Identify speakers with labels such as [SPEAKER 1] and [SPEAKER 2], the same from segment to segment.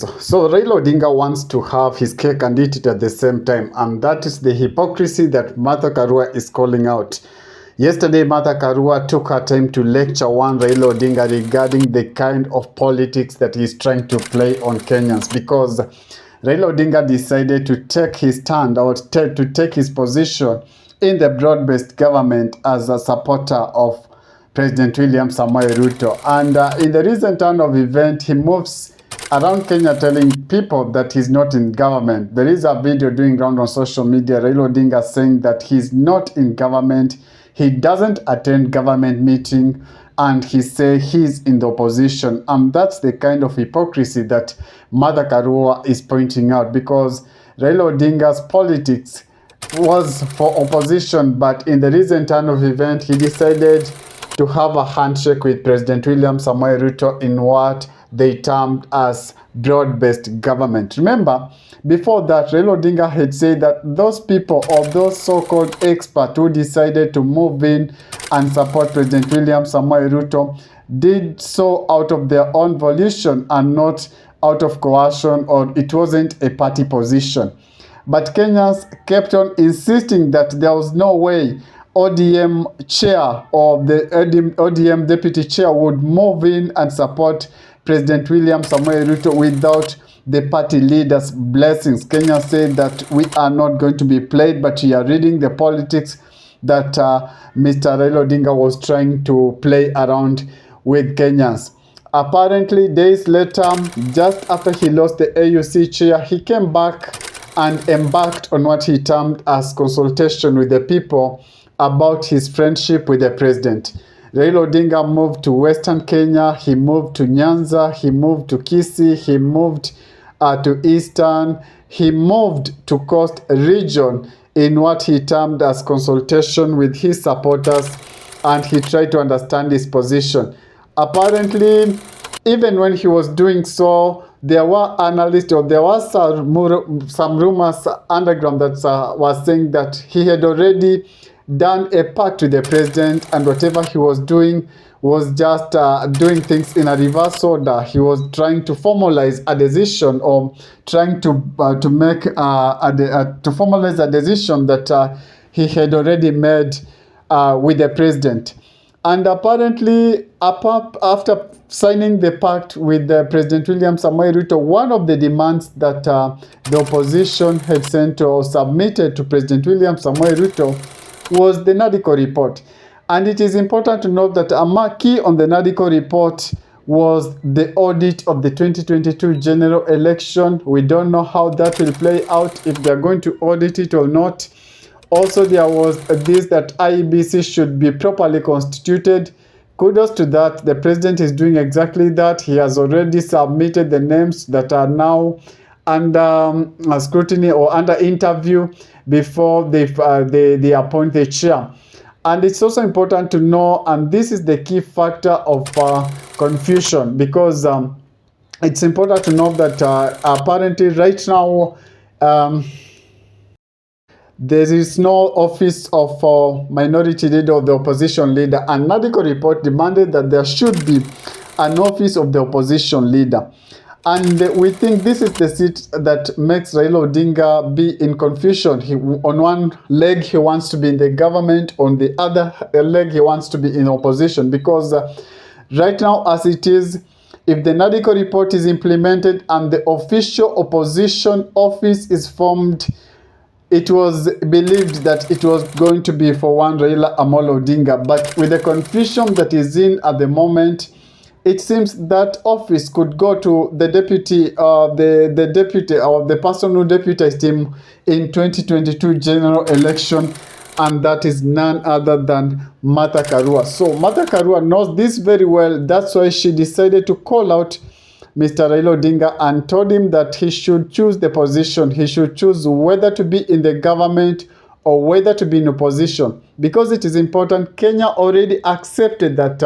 [SPEAKER 1] Yes, so Raila Odinga wants to have his cake and eat it at the same time, and that is the hypocrisy that Martha Karua is calling out. Yesterday, Martha Karua took her time to lecture one Raila Odinga regarding the kind of politics that he's trying to play on Kenyans, because Raila Odinga decided to take his stand or to take his position in the broad-based government as a supporter of President William Samoei Ruto. And in the recent turn of event, he moves around Kenya telling people that he's not in government. There is a video doing round on social media, Raila Odinga saying that he's not in government, he doesn't attend government meeting, and he say he's in the opposition. And that's the kind of hypocrisy that Martha Karua is pointing out, because Raila Odinga's politics was for opposition, but in the recent turn of event, he decided to have a handshake with President William Samoei Ruto in what they termed as broad-based government. Remember, before that, Raila Odinga had said that those people or those so-called experts who decided to move in and support President William Samoei Ruto did so out of their own volition and not out of coercion, or it wasn't a party position. But Kenyans kept on insisting that there was no way ODM chair or the ODM deputy chair would move in and support President William Samoei Ruto without the party leaders' blessings. Kenya said that we are not going to be played, but we are reading the politics that Mr. Raila Odinga was trying to play around with Kenyans. Apparently, days later, just after he lost the AUC chair, he came back and embarked on what he termed as consultation with the people about his friendship with the president. Raila Odinga moved to Western Kenya, he moved to Nyanza, he moved to Kisii, he moved to Eastern, he moved to Coast region in what he termed as consultation with his supporters, and he tried to understand his position. Apparently, even when he was doing so, there were analysts, or there was some rumors underground that was saying that he had already done a pact with the president, and whatever he was doing was just doing things in a reverse order. He was trying to formalize a decision, or trying to formalize a decision that he had already made with the president. And apparently, after signing the pact with President William Samoei Ruto, one of the demands that the opposition had sent or submitted to President William Samoei Ruto was the NADCO report. And it is important to note that a key on the NADCO report was the audit of the 2022 general election. We don't know how that will play out, if they're going to audit it or not. Also, there was this that IEBC should be properly constituted. Kudos to that. The president is doing exactly that. He has already submitted the names that are now under scrutiny or under interview before they appoint the chair. And it's also important to know, and this is the key factor of confusion, because it's important to know that apparently right now there is no office of minority leader or the opposition leader, and NADCO report demanded that there should be an office of the opposition leader. And we think this is the seat that makes Raila Odinga be in confusion. On one leg, he wants to be in the government. On the other leg, he wants to be in opposition. Because right now, as it is, if the NADCO report is implemented and the official opposition office is formed, it was believed that it was going to be for one Raila Amolo Odinga. But with the confusion that is in at the moment, it seems that office could go to the deputy, the deputy, or the person who deputized him in 2022 general election, and that is none other than Martha Karua. So Martha Karua knows this very well. That's why she decided to call out Mr. Raila Odinga and told him that he should choose the position. He should choose whether to be in the government or whether to be in opposition, because it is important. Kenya already accepted that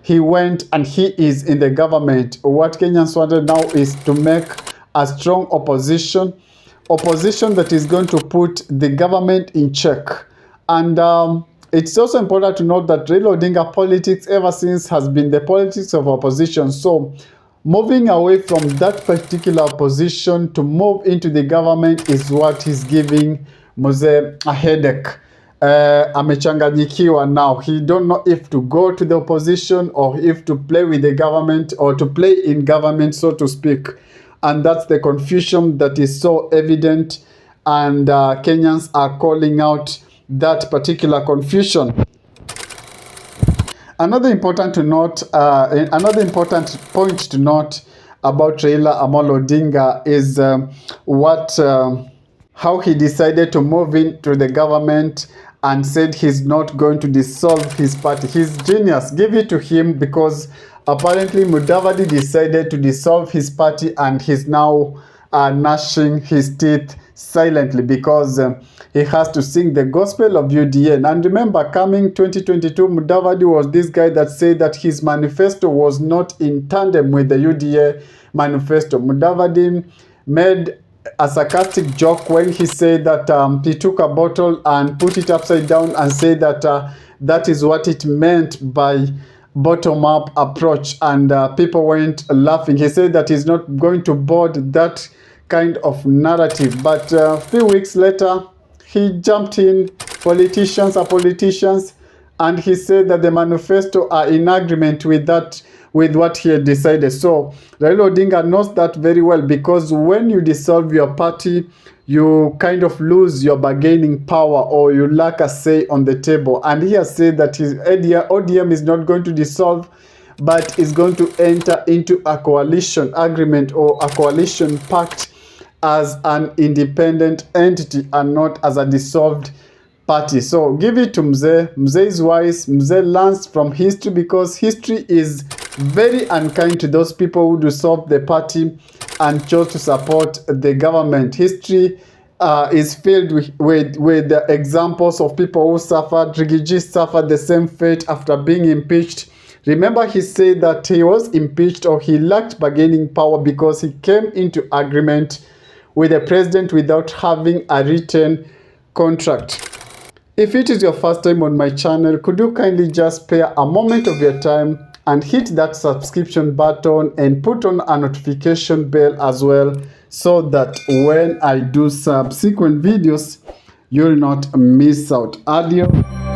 [SPEAKER 1] he went and he is in the government. What Kenyans wanted now is to make a strong opposition that is going to put the government in check. And it's also important to note that Raila Odinga politics ever since has been the politics of opposition. So moving away from that particular position to move into the government is what is giving Mzee a headache. Amechanganyikiwa now. He don't know if to go to the opposition or if to play with the government or to play in government, so to speak. And that's the confusion that is so evident, and Kenyans are calling out that particular confusion. Another important point to note about Raila Amolo Odinga is how he decided to move into the government and said he's not going to dissolve his party. He's genius. Give it to him, because apparently Mudavadi decided to dissolve his party and he's now gnashing his teeth silently because he has to sing the gospel of UDA. And remember, coming 2022, Mudavadi was this guy that said that his manifesto was not in tandem with the UDA manifesto. Mudavadi made a sarcastic joke when he said that he took a bottle and put it upside down and said that that is what it meant by bottom-up approach, and people went laughing. He said that he's not going to board that kind of narrative, but a few weeks later he jumped in. Politicians are politicians, and he said that the manifesto are in agreement with that, with what he had decided. So Raila Odinga knows that very well, because when you dissolve your party, you kind of lose your bargaining power, or you lack a say on the table. And he has said that his ODM is not going to dissolve, but is going to enter into a coalition agreement or a coalition pact as an independent entity and not as a dissolved party. So give it to Mzee. Mzee is wise. Mzee learns from history, because history is very unkind to those people who dissolved the party and chose to support the government. History is filled with the examples of people who suffered. Rigiji suffered the same fate after being impeached. Remember, he said that he was impeached, or he lacked bargaining power, because he came into agreement with the president without having a written contract. If it is your first time on my channel, could you kindly just spare a moment of your time and hit that subscription button and put on a notification bell as well, so that when I do subsequent videos, you'll not miss out. Adios.